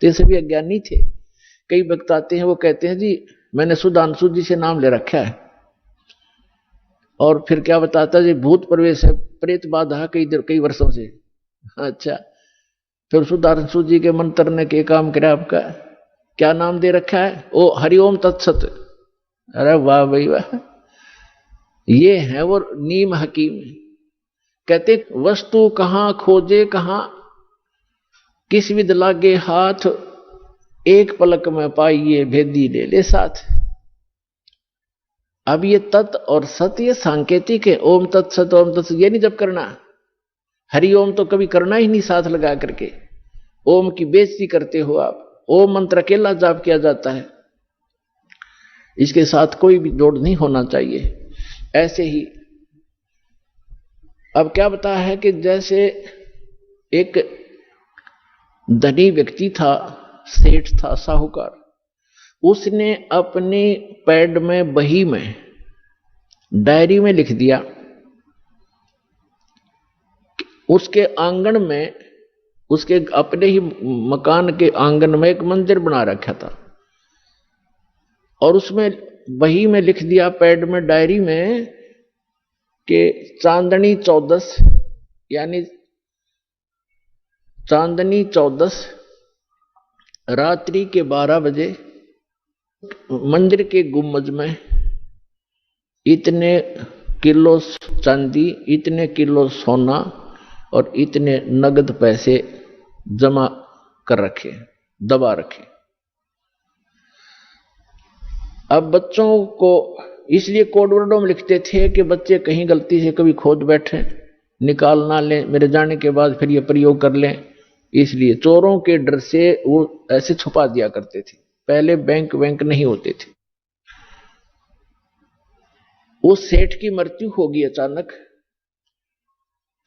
तो ये सभी अज्ञानी थे। कई भक्त आते हैं, वो कहते हैं जी मैंने सुधांशु जी से नाम ले रखा है, और फिर क्या बताता जी भूत प्रवेश है, प्रेत बाधा कई वर्षों से। अच्छा, फिर सुधांशु जी के मंत्र ने के काम करे आपका, क्या नाम दे रखा है? ओ हरिओम तत्सत। अरे वाह भाई वाह, ये है वो नीम हकीम। कहते वस्तु कहां खोजे कहां, किस विद लागे हाथ, एक पलक में पाइए भेदी ले ले साथ। अब ये तत् और सत ये सांकेतिक है, ओम तत्सत ओम तत्सत ये नहीं जब करना। हरिओम तो कभी करना ही नहीं साथ लगा करके, ओम की बेइज्जती करते हो आप। ओम मंत्र अकेला जाप किया जाता है, इसके साथ कोई भी जोड़ नहीं होना चाहिए। ऐसे ही अब क्या बता है कि जैसे एक धनी व्यक्ति था, सेठ था, साहूकार, उसने अपनी पैड में बही में डायरी में लिख दिया, उसके आंगन में, उसके अपने ही मकान के आंगन में एक मंदिर बना रखा था, और उसमें बही में लिख दिया, पैड में डायरी में, कि चांदनी 14 यानी चांदनी 14 रात्रि के 12 बजे मंदिर के गुम्बज में इतने किलो चांदी, इतने किलो सोना और इतने नगद पैसे जमा कर रखे, दबा रखे। अब बच्चों को इसलिए कोड वर्डों में लिखते थे कि बच्चे कहीं गलती से कभी खोद बैठे, निकाल ना लें, मेरे जाने के बाद फिर ये प्रयोग कर लें, इसलिए चोरों के डर से वो ऐसे छुपा दिया करते थे। पहले बैंक नहीं होते थे। उस सेठ की मृत्यु होगी अचानक।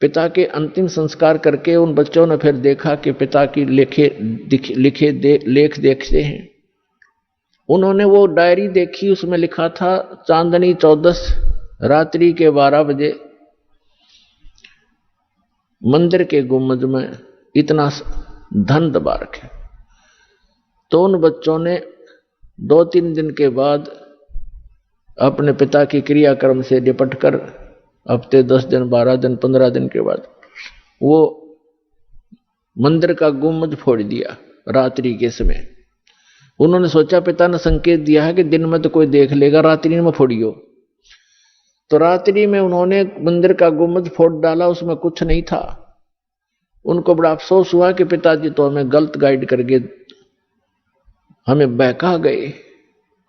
पिता के अंतिम संस्कार करके उन बच्चों ने फिर देखा कि पिता की लेख देखते हैं। उन्होंने वो डायरी देखी, उसमें लिखा था चांदनी 14 रात्रि के 12 बजे मंदिर के गुम्बद में इतना धन दबा रखे। तो उन बच्चों ने 2-3 दिन के बाद अपने पिता की क्रियाक्रम से निपट कर हफ्ते 10 दिन 12 दिन 15 दिन के बाद वो मंदिर का गुम्बद फोड़ दिया रात्रि के समय। उन्होंने सोचा पिता ने संकेत दिया है कि दिन में तो कोई देख लेगा, रात्रि में फोड़ियो। तो रात्रि में उन्होंने मंदिर का गुम्बद फोड़ डाला, उसमें कुछ नहीं था। उनको बड़ा अफसोस हुआ कि पिताजी तो हमें गलत गाइड करके हमें बहका गए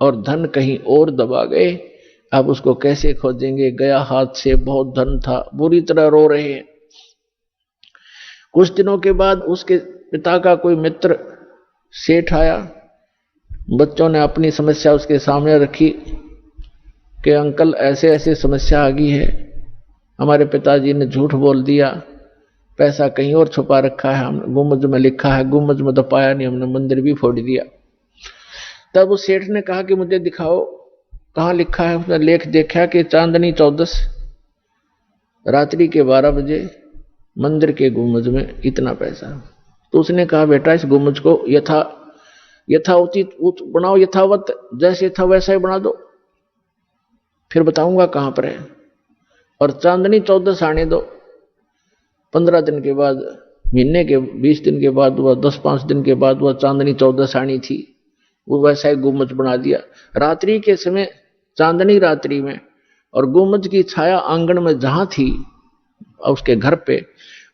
और धन कहीं और दबा गए। अब उसको कैसे खोजेंगे, गया हाथ से, बहुत धन था। बुरी तरह रो रहे हैं। कुछ दिनों के बाद उसके पिता का कोई मित्र सेठ आया। बच्चों ने अपनी समस्या उसके सामने रखी कि अंकल ऐसे ऐसे समस्या आ गई है, हमारे पिताजी ने झूठ बोल दिया, पैसा कहीं और छुपा रखा है, हम गुम्बद में लिखा है, गुम्बद में तो पाया नहीं, हमने मंदिर भी फोड़ दिया। तब उस सेठ ने कहा कि मुझे दिखाओ कहाँ लिखा है। उसने लेख देखा कि चांदनी 14 रात्रि के 12 बजे मंदिर के गुम्बद में इतना पैसा। तो उसने कहा बेटा इस गुम्बद को यथाउचित बनाओ, यथावत जैसे था वैसा ही बना दो, फिर बताऊंगा कहां पर है। और चांदनी 14 आने दो। 15 दिन के बाद, महीने के 20 दिन के बाद, वह 10-5 दिन के बाद वह चांदनी 14 आनी थी, वो वैसा ही गुम्बद बना दिया। रात्रि के समय, चांदनी रात्रि में, और गुम्बद की छाया आंगन में जहां थी उसके घर पे,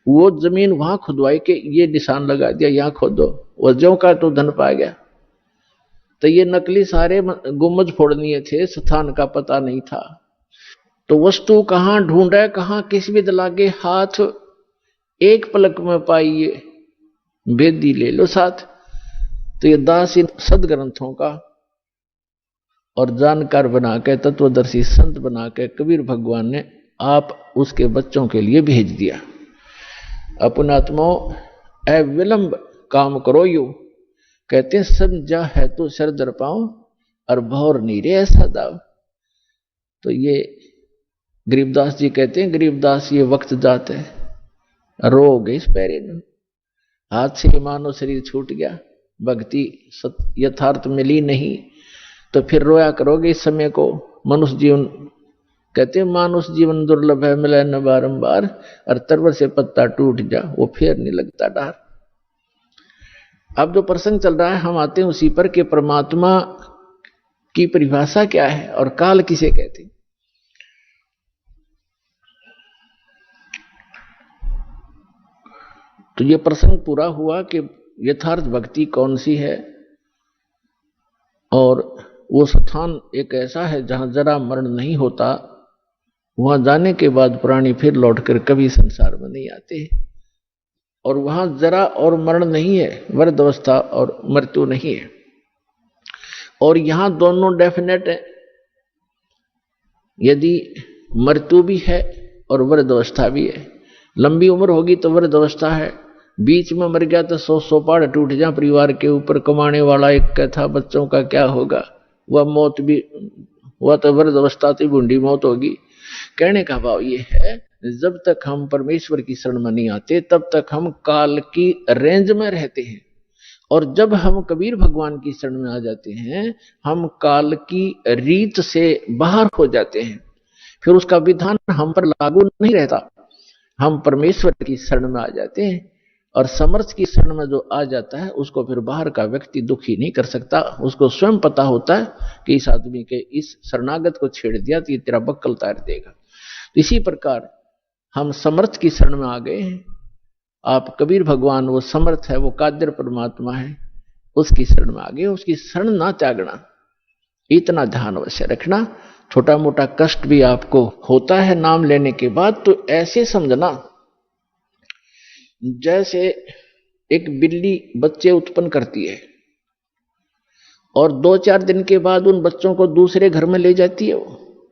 वो जमीन वहां खुदवाई के ये निशान लगा दिया, यहां खोदो। वो ज्यों का तो धन पा गया। तो ये नकली सारे गुम्बद फोड़नीय थे, स्थान का पता नहीं था। तो वस्तु कहां ढूंढे कहां, किस विद लागे हाथ, एक पलक में पाइए बेदी ले लो साथ। तो ये दास इन सदग्रंथों का और जानकार बना के, तत्वदर्शी संत बना के कबीर भगवान ने आप उसके बच्चों के लिए भेज दिया। अपनात्मो अविलंब काम करो यू, कहते हैं समझा है तो सर दर पाओ और भौर नीरे ऐसा दाव। तो ये गरीबदास जी कहते हैं, गरीबदास ये वक्त जात है, रोग इस पैरे न, हाथ से मानो शरीर छूट गया, भक्ति यथार्थ मिली नहीं तो फिर रोया करोगे इस समय को। मनुष्य जीवन कहते हैं मानुष जीवन दुर्लभ है, मिले न बारंबार, और तरवर से पत्ता टूट जा वो फिर नहीं लगता डार। अब जो प्रसंग चल रहा है हम आते हैं उसी पर कि परमात्मा की परिभाषा क्या है और काल किसे कहते हैं। तो ये प्रसंग पूरा हुआ कि यथार्थ भक्ति कौन सी है, और वो स्थान एक ऐसा है जहां जरा मरण नहीं होता, वहां जाने के बाद प्राणी फिर लौटकर कभी संसार में नहीं आते, और वहां जरा और मरण नहीं है, वृद्ध अवस्था और मृत्यु नहीं है, और यहां दोनों डेफिनेट है। यदि मृत्यु भी है और वृद्ध अवस्था भी है, लंबी उम्र होगी तो वृद्ध अवस्था है, बीच में मर गया तो 100 पहाड़ टूट जा परिवार के ऊपर, कमाने वाला एक था, बच्चों का क्या होगा, वह मौत भी, वह तो वृद्ध अवस्था से बूढ़ी मौत होगी। कहने का भाव ये है जब तक हम परमेश्वर की शरण में नहीं आते तब तक हम काल की रेंज में रहते हैं, और जब हम कबीर भगवान की शरण में आ जाते हैं हम काल की रीत से बाहर हो जाते हैं, फिर उसका विधान हम पर लागू नहीं रहता, हम परमेश्वर की शरण में आ जाते हैं। और समर्थ की शरण में जो आ जाता है उसको फिर बाहर का व्यक्ति दुखी नहीं कर सकता, उसको स्वयं पता होता है कि इस आदमी के इस शरणागत को छेड़ दिया तो ये तेरा बक्कल तार देगा। इसी प्रकार हम समर्थ की शरण में आ गए हैं। आप कबीर भगवान वो समर्थ है, वो कादर परमात्मा है, उसकी शरण में आ गए, उसकी शरण ना त्यागना, इतना ध्यान अवश्य रखना। छोटा मोटा कष्ट भी आपको होता है नाम लेने के बाद तो ऐसे समझना जैसे एक बिल्ली बच्चे उत्पन्न करती है और 2-4 दिन के बाद उन बच्चों को दूसरे घर में ले जाती है,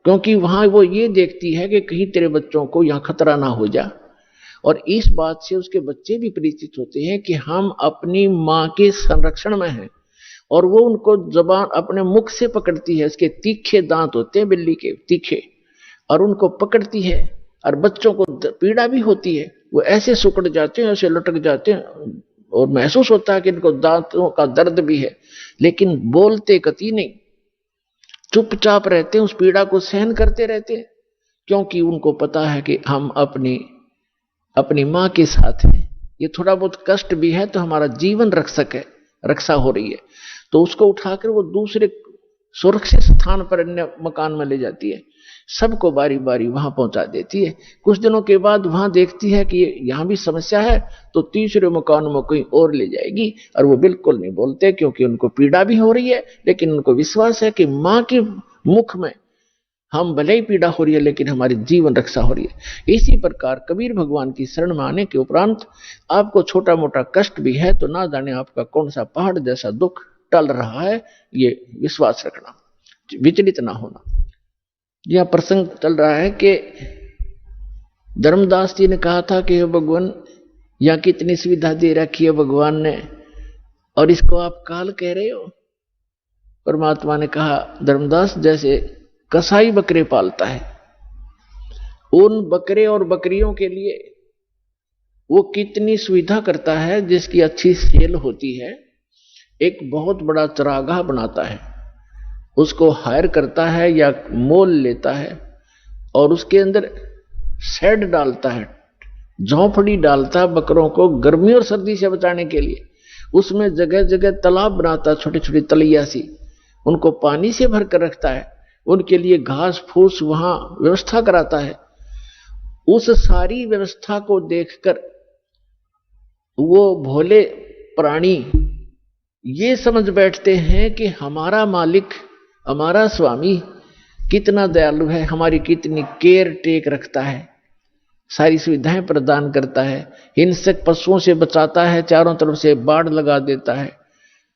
क्योंकि वहां वो ये देखती है कि कहीं तेरे बच्चों को यहां खतरा ना हो जा, और इस बात से उसके बच्चे भी परिचित होते हैं कि हम अपनी मां के संरक्षण में हैं, और वो उनको जबान अपने मुख से पकड़ती है, उसके तीखे दांत होते हैं बिल्ली के तीखे, और उनको पकड़ती है, और बच्चों को पीड़ा भी होती है, वो ऐसे सुकड़ जाते हैं, ऐसे लटक जाते हैं, और महसूस होता है कि इनको दांतों का दर्द भी है, लेकिन बोलते कति नहीं, चुपचाप रहते हैं, उस पीड़ा को सहन करते रहते हैं, क्योंकि उनको पता है कि हम अपनी मां के साथ हैं। ये थोड़ा बहुत कष्ट भी है तो हमारा जीवन रक्षा हो रही है, तो उसको उठाकर वो दूसरे सुरक्षित स्थान पर अन्य मकान में ले जाती है, सबको बारी बारी वहां पहुंचा देती है। कुछ दिनों के बाद वहां देखती है कि यहां भी समस्या है, तो तीसरे मकान में कहीं और ले जाएगी, और वो बिल्कुल नहीं बोलते क्योंकि उनको पीड़ा भी हो रही है, लेकिन उनको विश्वास है कि मां के मुख में हम भले ही पीड़ा हो रही है लेकिन हमारी जीवन रक्षा हो रही है। इसी प्रकार कबीर भगवान की शरण में आने के उपरांत आपको छोटा मोटा कष्ट भी है तो ना जाने आपका कौन सा पहाड़ जैसा दुख टल रहा है, ये विश्वास रखना, विचलित ना होना। यह प्रसंग चल रहा है कि धर्मदास जी ने कहा था कि भगवान यहां कितनी सुविधा दे रखी है भगवान ने, और इसको आप काल कह रहे हो। परमात्मा ने कहा धर्मदास जैसे कसाई बकरे पालता है, उन बकरे और बकरियों के लिए वो कितनी सुविधा करता है, जिसकी अच्छी सेल होती है, एक बहुत बड़ा चरागाह बनाता है, उसको हायर करता है या मोल लेता है, और उसके अंदर शेड डालता है, झोंपड़ी डालता है बकरों को गर्मी और सर्दी से बचाने के लिए, उसमें जगह जगह तालाब बनाता है, छोटी छोटी तलैया सी, उनको पानी से भर कर रखता है, उनके लिए घास फूस वहां व्यवस्था कराता है। उस सारी व्यवस्था को देखकर वो भोले प्राणी ये समझ बैठते हैं कि हमारा मालिक, हमारा स्वामी कितना दयालु है, हमारी कितनी केयर टेक रखता है, सारी सुविधाएं प्रदान करता है, हिंसक पशुओं से बचाता है, चारों तरफ से बाड़ लगा देता है,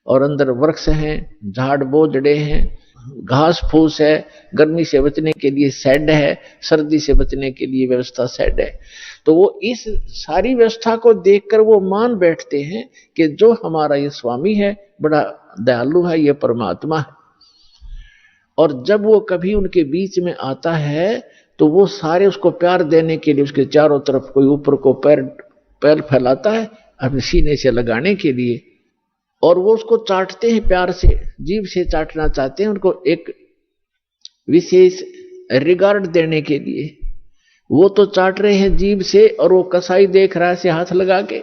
और अंदर वृक्ष हैं, झाड़ बोझड़े हैं, घास फूस है, गर्मी से बचने के लिए शेड है, सर्दी से बचने के लिए व्यवस्था शेड है। तो वो इस सारी व्यवस्था को देखकर वो मान बैठते हैं कि जो हमारा ये स्वामी है बड़ा दयालु है, ये परमात्मा है। और जब वो कभी उनके बीच में आता है तो वो सारे उसको प्यार देने के लिए उसके चारों तरफ कोई ऊपर को पैर फैलाता है अपने सीने से लगाने के लिए, और वो उसको चाटते हैं, प्यार से जीभ से चाटना चाहते हैं, उनको एक विशेष रिगार्ड देने के लिए। वो तो चाट रहे हैं जीभ से, और वो कसाई देख रहा है से हाथ लगा के,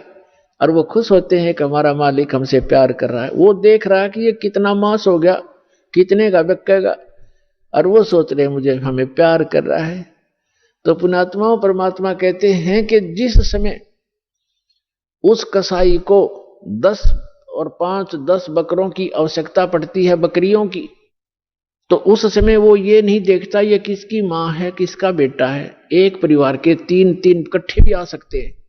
और वो खुश होते हैं कि हमारा मालिक हमसे प्यार कर रहा है। वो देख रहा है कि ये कितना मांस हो गया, कितने का बिकेगा, और वो सोच रहे मुझे हमें प्यार कर रहा है। तो पुण्यात्माओं, परमात्मा कहते हैं कि जिस समय उस कसाई को 10 और 5 10 बकरों की आवश्यकता पड़ती है, बकरियों की, तो उस समय वो ये नहीं देखता ये किसकी मां है, किसका बेटा है। एक परिवार के 3 3 इकट्ठे भी आ सकते हैं,